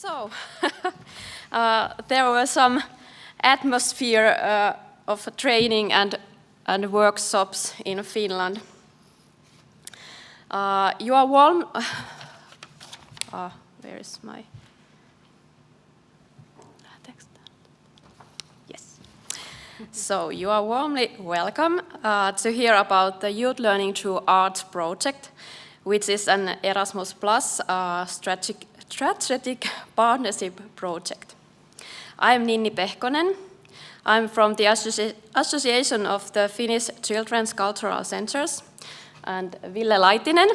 So, there was some atmosphere of training and workshops in Finland. You are warm. Where is my text? Yes. So you are warmly welcome to hear about the Youth Learning Through Arts project, which is an Erasmus Plus strategic partnership project. I am Ninni Pehkonen. I'm from the Association of the Finnish Children's Cultural Centers, and Ville Laitinen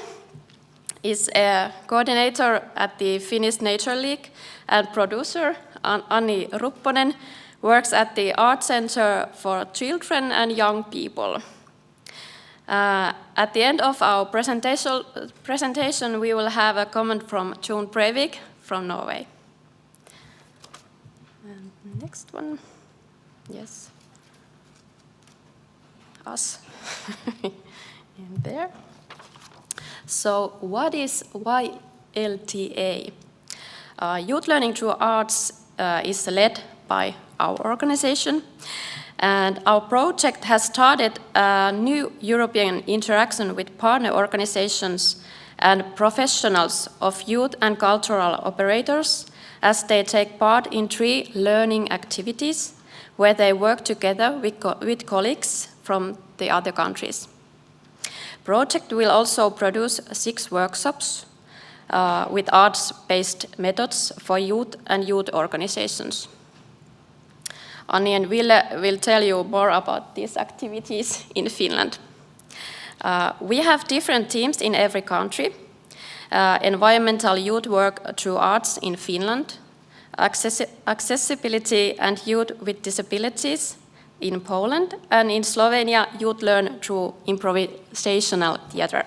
is a coordinator at the Finnish Nature League, and producer Anni Rupponen works at the Art Center for Children and Young People. At the end of our presentation, we will have a comment from June Breivik from Norway. And next one, yes, us in there. So, what is YLTA? Youth Learning Through Arts is led by our organization. And our project has started a new European interaction with partner organizations and professionals of youth and cultural operators as they take part in 3 learning activities where they work together with colleagues from the other countries. Project will also produce 6 workshops with arts-based methods for youth and youth organizations. Anni and Ville will tell you more about these activities in Finland. We have different teams in every country. Environmental youth work through arts in Finland, accessibility and youth with disabilities in Poland, and in Slovenia, youth learn through improvisational theater.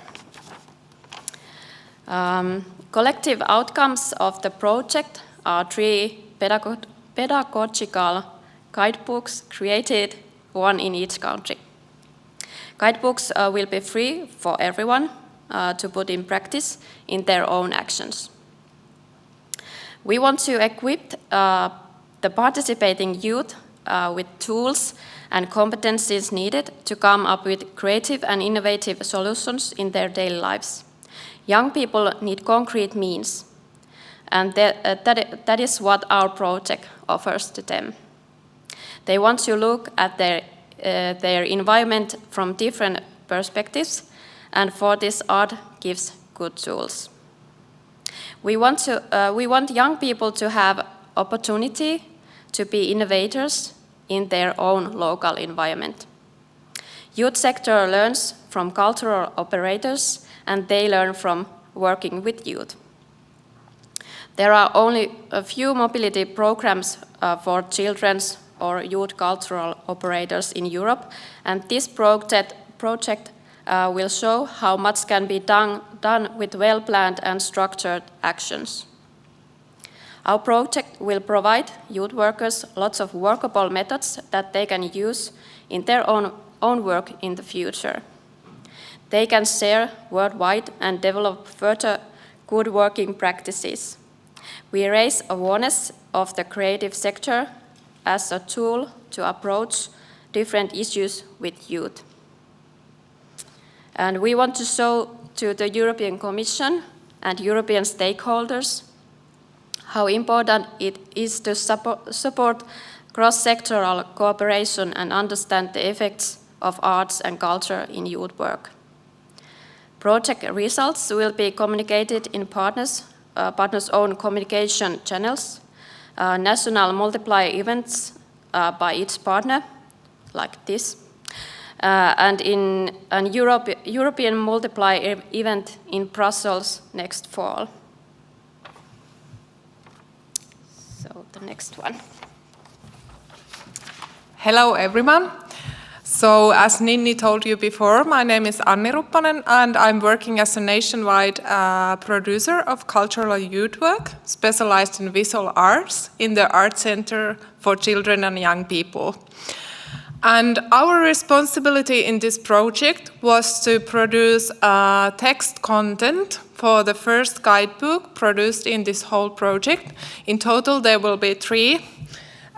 Collective outcomes of the project are 3 pedagogical guidebooks created, 1 in each country. Guidebooks will be free for everyone to put in practice in their own actions. We want to equip the participating youth with tools and competencies needed to come up with creative and innovative solutions in their daily lives. Young people need concrete means, and that is what our project offers to them. They want to look at their environment from different perspectives, and for this art gives good tools. We want young people to have opportunity to be innovators in their own local environment. Youth sector learns from cultural operators, and they learn from working with youth. There are only a few mobility programs for children's or youth cultural operators in Europe, and this project will show how much can be done with well-planned and structured actions. Our project will provide youth workers lots of workable methods that they can use in their own work in the future. They can share worldwide and develop further good working practices. We raise awareness of the creative sector as a tool to approach different issues with youth. And we want to show to the European Commission and European stakeholders how important it is to support cross-sectoral cooperation and understand the effects of arts and culture in youth work. Project results will be communicated in partners' own communication channels, national multiplier events by each partner, like this, and in a European multiplier event in Brussels next fall. So the next one. Hello everyone. So as Ninni told you before, my name is Anni Rupponen and I'm working as a nationwide producer of cultural youth work, specialized in visual arts in the Art Center for Children and Young People. And our responsibility in this project was to produce text content for the first guidebook produced in this whole project. In total, there will be 3.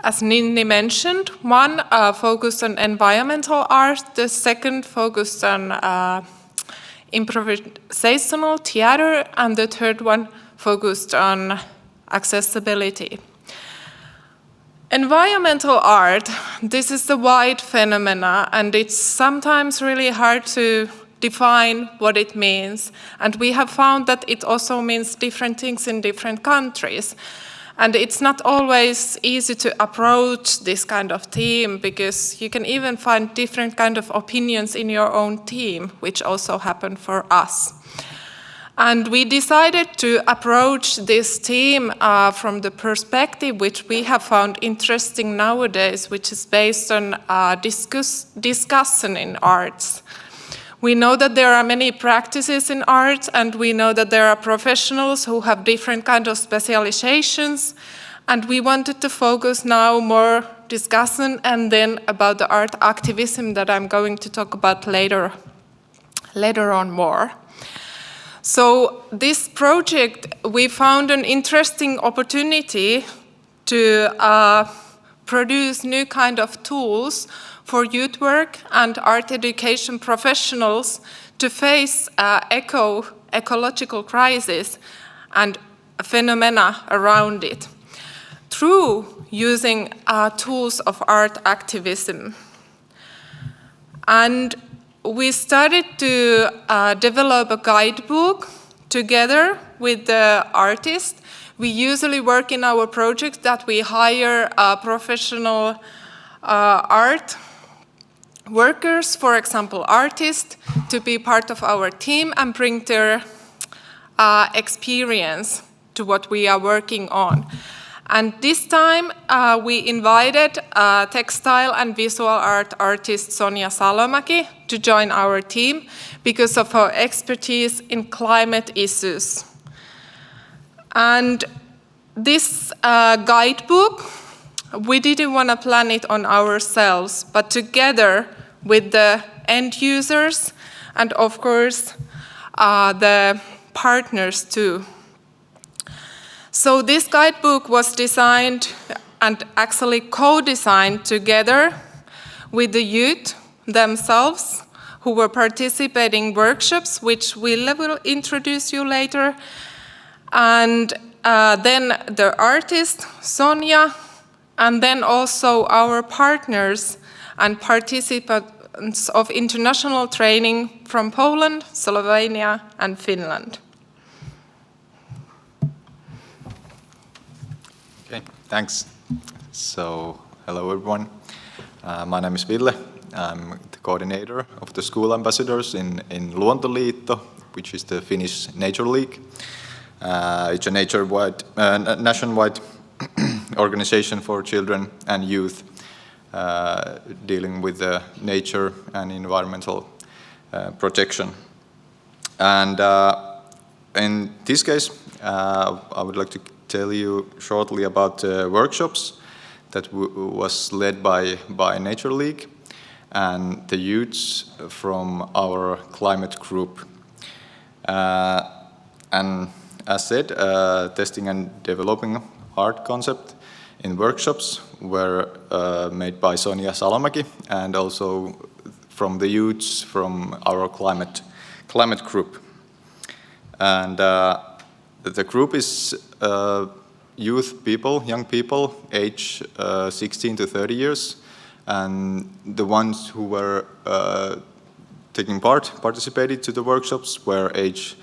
As Ninni mentioned, one focused on environmental art, the second focused on improvisational theater, and the third one focused on accessibility. Environmental art, this is a wide phenomena, and it's sometimes really hard to define what it means. And we have found that it also means different things in different countries. And it's not always easy to approach this kind of theme, because you can even find different kind of opinions in your own team, which also happened for us. And we decided to approach this theme from the perspective which we have found interesting nowadays, which is based on discussion in arts. We know that there are many practices in art, and we know that there are professionals who have different kind of specializations, and we wanted to focus now more discussion and then about the art activism that I'm going to talk about later on more. So this project, we found an interesting opportunity to produce new kind of tools for youth work and art education professionals to face ecological crisis and phenomena around it through using tools of art activism. And we started to develop a guidebook together with the artist. We usually work in our projects that we hire professional art workers, for example, artists, to be part of our team and bring their experience to what we are working on. And this time we invited textile and visual art artist Sonja Salomäki to join our team because of her expertise in climate issues. And this guidebook, we didn't want to plan it on ourselves, but together with the end users and of course the partners too. So this guidebook was designed and actually co-designed together with the youth themselves who were participating workshops, which Ville will introduce you later, and then the artist, Sonja, and then also our partners and participants of international training from Poland, Slovenia, and Finland. Okay, thanks. So, hello everyone. My name is Ville. I'm the coordinator of the school ambassadors in Luontoliitto, which is the Finnish Nature League. It's a nationwide organization for children and youth dealing with nature and environmental protection. And in this case, I would like to tell you shortly about workshops that was led by Nature League and the youths from our climate group. And as said, testing and developing art concept in workshops were made by Sonja Salomäki and also from the youths from our climate group. And the group is youth people, young people, age 16 to 30 years, and the ones who were participated to the workshops were age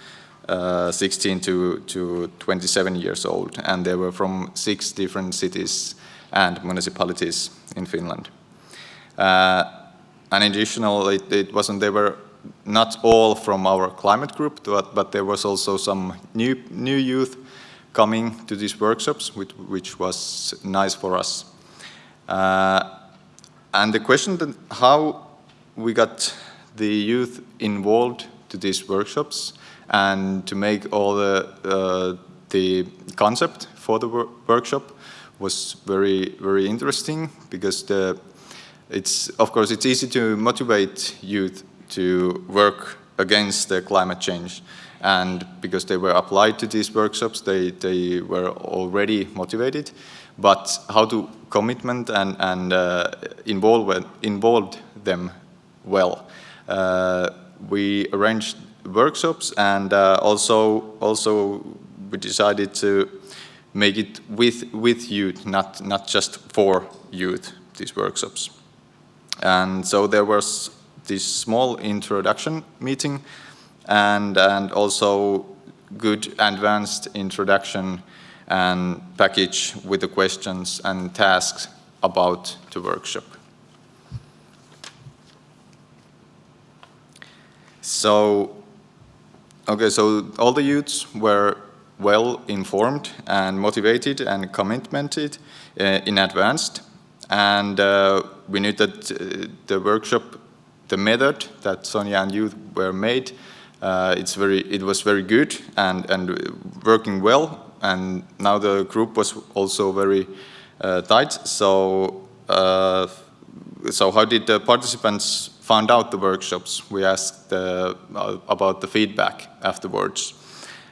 16 to 27 years old, and they were from 6 different cities and municipalities in Finland. And additionally, they were not all from our climate group, but there was also some new youth coming to these workshops, which was nice for us. And the question that how we got the youth involved to these workshops and to make all the concept for the workshop was very, very interesting, because of course, it's easy to motivate youth to work against the climate change. And because they were applied to these workshops, they were already motivated. But how to commitment and involved them well. We arranged workshops, and also we decided to make it with youth, not just for youth, these workshops. And so there was this small introduction meeting and also good advanced introduction and package with the questions and tasks about the workshop. So all the youths were well informed and motivated and committed in advance. And we knew that the workshop, the method that Sonia and youth were made, it was very good and working well. And now the group was also very tight. So how did the participants find out the workshops? We asked about the feedback afterwards.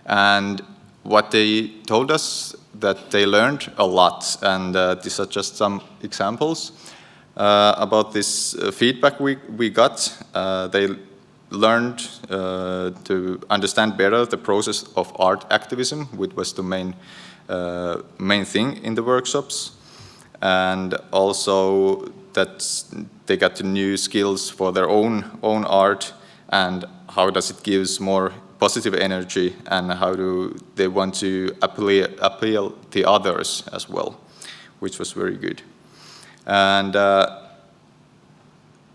And what they told us, that they learned a lot. And these are just some examples about this feedback we got. They learned to understand better the process of art activism, which was the main thing in the workshops. And also that they got new skills for their own art, and how does it give more positive energy, and how do they want to appeal to others as well, which was very good. And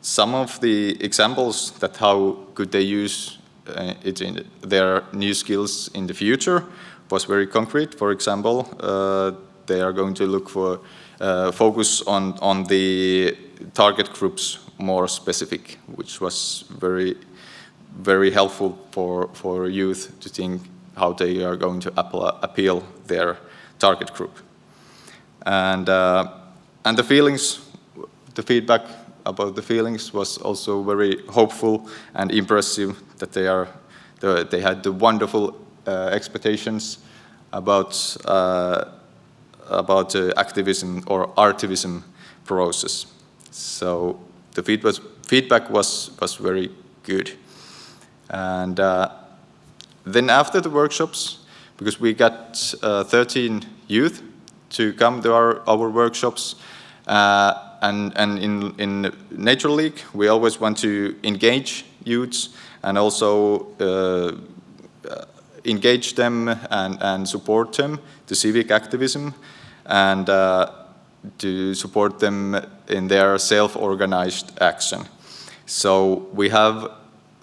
some of the examples that how could they use it in their new skills in the future was very concrete. For example, they are going to look for focus on the target groups more specific, which was very helpful for youth to think how they are going to appeal their target group. And the feelings, the feedback about the feelings was also very hopeful and impressive, that they had the wonderful expectations about activism or artivism process. So the feedback was very good. And then after the workshops, because we got 13 youth to come to our workshops, and in Nature League, we always want to engage youths and also engage them and support them to civic activism, and to support them in their self-organized action. So we have,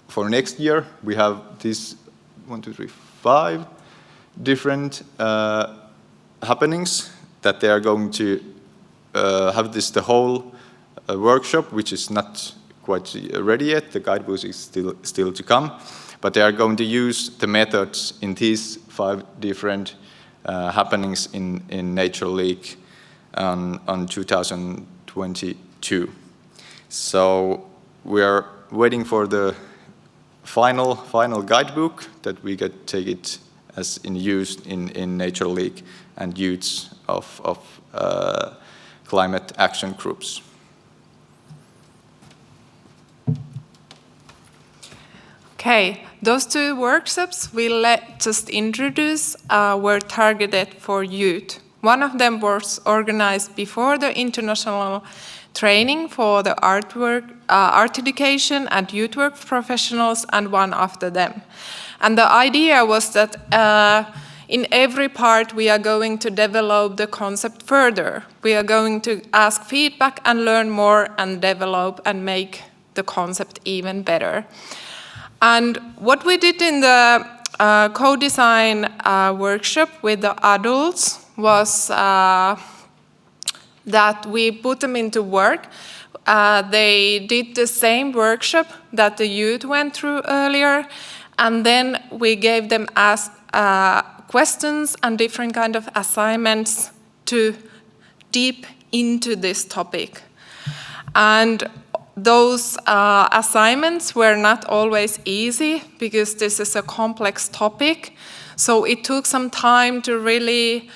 for next year, we have these 5 different happenings that they are going to have the whole workshop, which is not quite ready yet. The guidebook is still to come, but they are going to use the methods in these 5 different happenings in Nature League on 2022. So we are waiting for the final guidebook that we could take it as in use in Nature League and youths of climate action groups. Okay, those 2 workshops we'll just introduce were targeted for youth. One of them was organized before the international training for the art education and youth work professionals, and one after them. And the idea was that in every part we are going to develop the concept further. We are going to ask feedback and learn more and develop and make the concept even better. And what we did in the co-design workshop with the adults was that we put them into work. They did the same workshop that the youth went through earlier, and then we gave them questions and different kind of assignments to deep into this topic. And those assignments were not always easy because this is a complex topic. So it took some time to really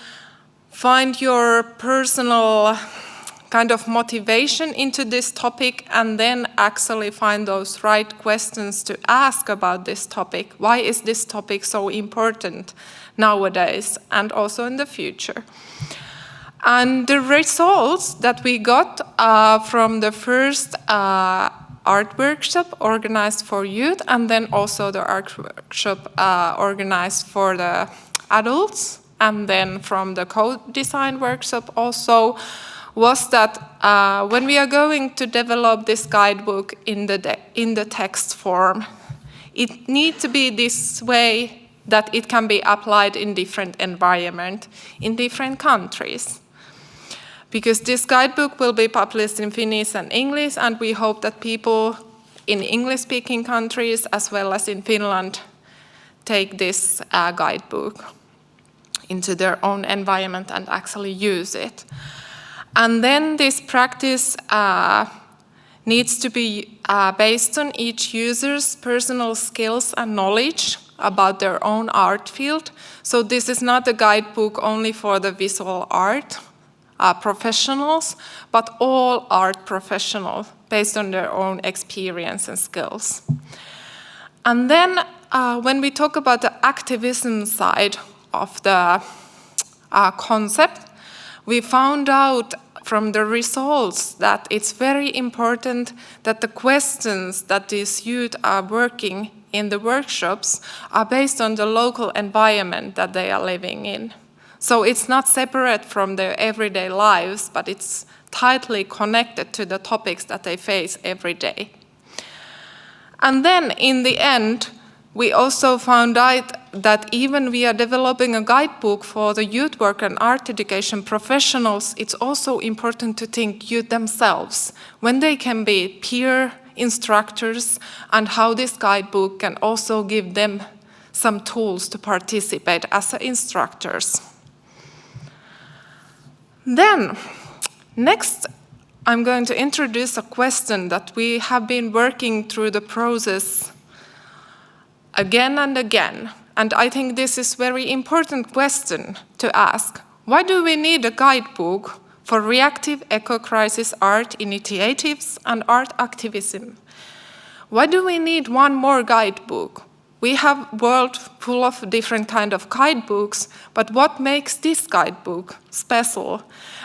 find your personal kind of motivation into this topic and then actually find those right questions to ask about this topic. Why is this topic so important nowadays and also in the future? And the results that we got from the first art workshop organized for youth and then also the art workshop organized for the adults and then from the co-design workshop also was that when we are going to develop this guidebook in the text form, it needs to be this way that it can be applied in different environments, in different countries. Because this guidebook will be published in Finnish and English, and we hope that people in English-speaking countries as well as in Finland take this guidebook into their own environment and actually use it. And then this practice needs to be based on each user's personal skills and knowledge about their own art field. So this is not a guidebook only for the visual art professionals, but all art professionals based on their own experience and skills. And then when we talk about the activism side of the concept, we found out from the results that it's very important that the questions that these youth are working in the workshops are based on the local environment that they are living in. So it's not separate from their everyday lives, but it's tightly connected to the topics that they face every day. And then in the end, we also found out that even we are developing a guidebook for the youth work and art education professionals, it's also important to think youth themselves, when they can be peer instructors, and how this guidebook can also give them some tools to participate as instructors. Then, next, I'm going to introduce a question that we have been working through the process again and again. And I think this is a very important question to ask. Why do we need a guidebook for reactive eco-crisis art initiatives and art activism? Why do we need one more guidebook? We have a world full of different kinds of guidebooks, but what makes this guidebook special?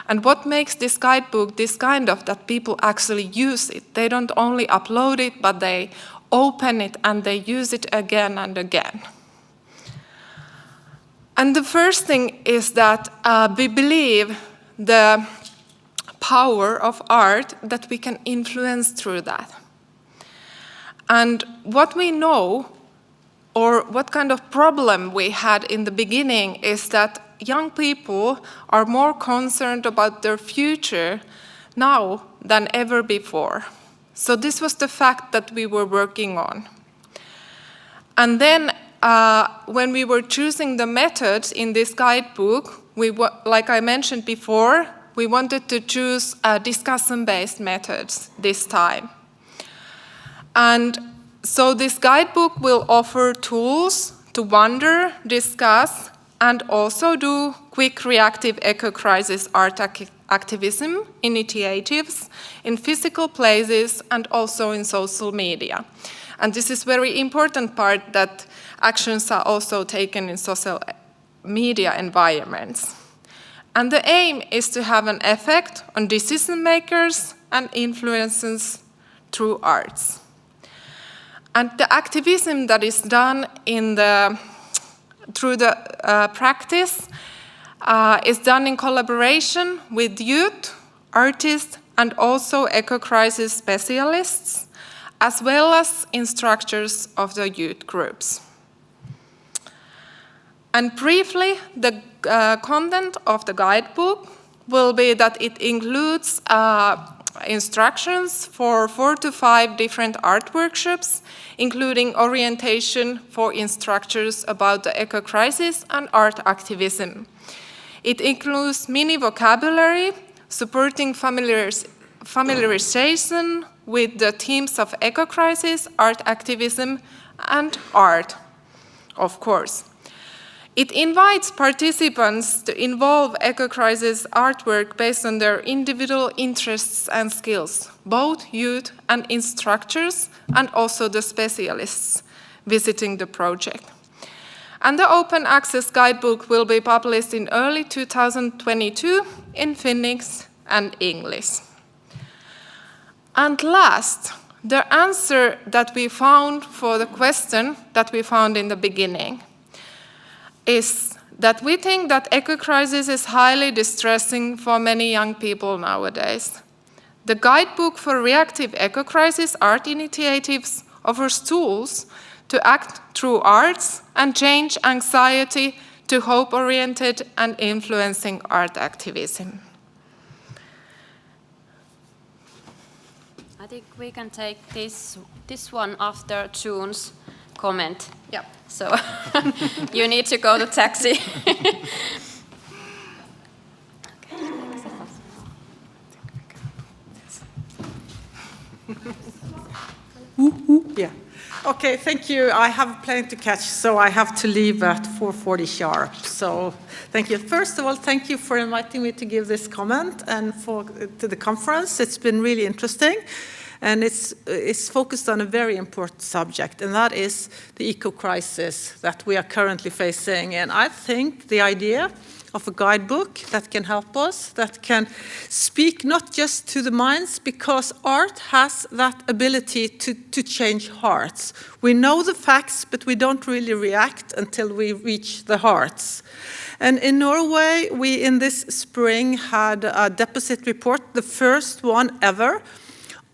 And what makes this guidebook this kind of that people actually use it? They don't only upload it, but they open it and they use it again and again. And the first thing is that we believe the power of art, that we can influence through that. And what we know, or what kind of problem we had in the beginning, is that young people are more concerned about their future now than ever before. So this was the fact that we were working on. And then when we were choosing the methods in this guidebook, like I mentioned before, we wanted to choose discussion-based methods this time. And so this guidebook will offer tools to wonder, discuss, and also do quick reactive eco-crisis art activism initiatives in physical places and also in social media. And this is very important part, that actions are also taken in social media environments. And the aim is to have an effect on decision makers and influences through arts. And the activism that is done through the practice is done in collaboration with youth, artists, and also eco-crisis specialists, as well as instructors of the youth groups. And briefly, the content of the guidebook will be that it includes instructions for 4 to 5 different art workshops, including orientation for instructors about the eco-crisis and art activism. It includes mini vocabulary, supporting familiarization with the themes of eco-crisis, art activism, and art, of course. It invites participants to involve eco-crisis artwork based on their individual interests and skills, both youth and instructors, and also the specialists visiting the project. And the open access guidebook will be published in early 2022 in Finnish and English. And last, the answer that we found for the question that we found in the beginning is that we think that eco-crisis is highly distressing for many young people nowadays. The guidebook for reactive eco-crisis art initiatives offers tools to act through arts and change anxiety to hope-oriented and influencing art activism. I think we can take this one after June's comment. Yeah. So you need to go to taxi. Yeah. Okay, thank you. I have a plane to catch, so I have to leave at 4:40 sharp. So thank you. First of all, thank you for inviting me to give this comment and to the conference. It's been really interesting. And it's focused on a very important subject, and that is the eco-crisis that we are currently facing. And I think the idea of a guidebook that can help us, that can speak not just to the minds, because art has that ability to change hearts. We know the facts, but we don't really react until we reach the hearts. And in Norway, we in this spring had a deposit report, the first one ever,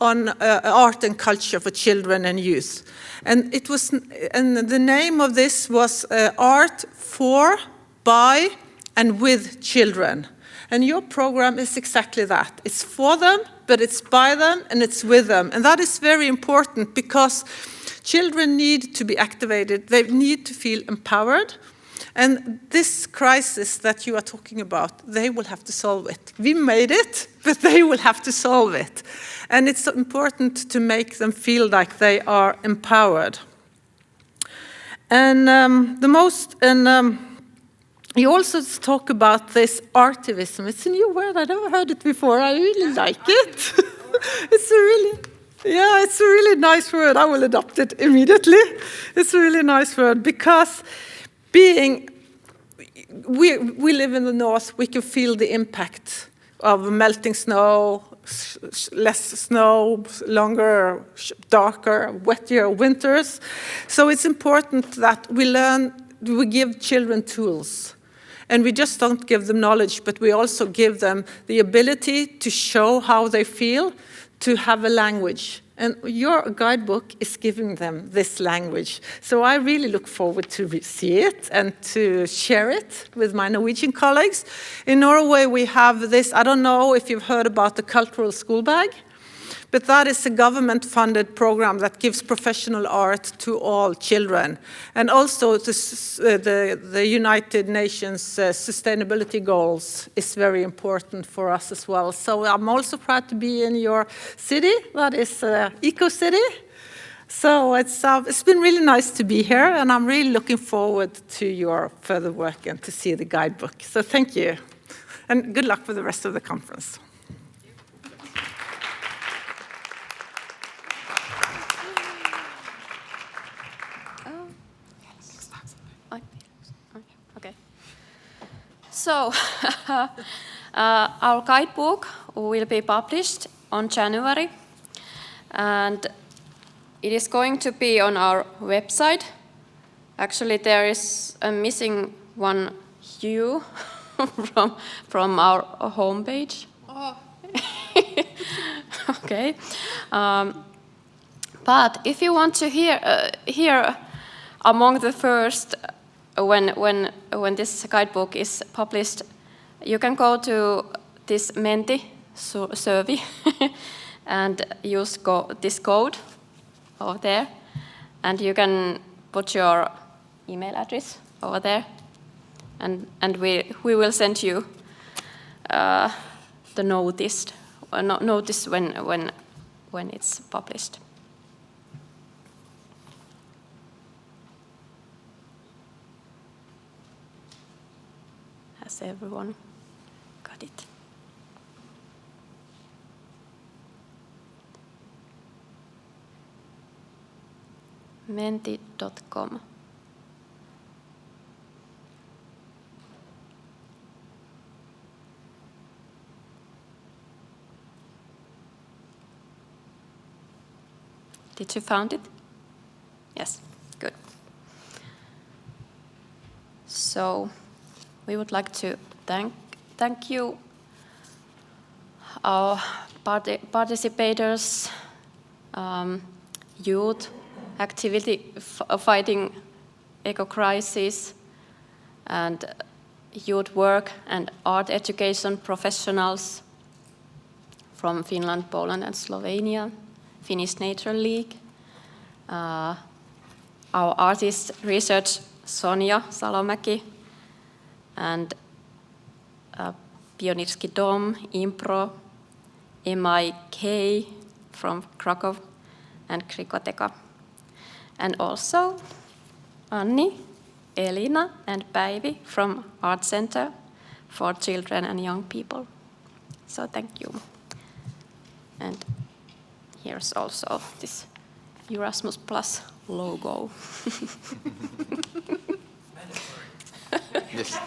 on art and culture for children and youth. And the name of this was Art for, by, and with children. And your program is exactly that. It's for them, but it's by them, and it's with them. And that is very important because children need to be activated. They need to feel empowered. And this crisis that you are talking about, they will have to solve it. We made it, but they will have to solve it. And it's important to make them feel like they are empowered. And you also talk about this artivism. It's a new word. I never heard it before. I really like it. It's a really nice word. I will adopt it immediately. It's a really nice word because we live in the north, we can feel the impact of melting snow, less snow, longer, darker, wetter winters. So it's important that we give children tools. And we just don't give them knowledge, but we also give them the ability to show how they feel, to have a language. And your guidebook is giving them this language. So I really look forward to see it and to share it with my Norwegian colleagues. In Norway, we have this, I don't know if you've heard about the cultural school bag, but that is a government-funded program that gives professional art to all children. And also the United Nations sustainability goals is very important for us as well. So I'm also proud to be in your city, that is Eco City. So it's been really nice to be here, and I'm really looking forward to your further work and to see the guidebook. So thank you, and good luck for the rest of the conference. Okay. So, our guidebook will be published on January, and it is going to be on our website. Actually, there is a missing one hue from our homepage. Oh. Okay. But if you want to hear among the first, when this guidebook is published, you can go to this Menti survey and use this code over there, and you can put your email address over there, and we will send you the notice notice when it's published. Has everyone got it? Menti.com. Did you found it? Yes, good. So we would like to thank you, our participators, youth activity fighting eco-crisis, and youth work and art education professionals from Finland, Poland, and Slovenia, Finnish Nature League, our artist research Sonja Salomäki, and Pionirski Dom, Impro, MIK from Krakow, and Krikoteka. And also Anni, Elina, and Päivi from Art Center for Children and Young People. So thank you. And here's also this Erasmus Plus logo. Yes.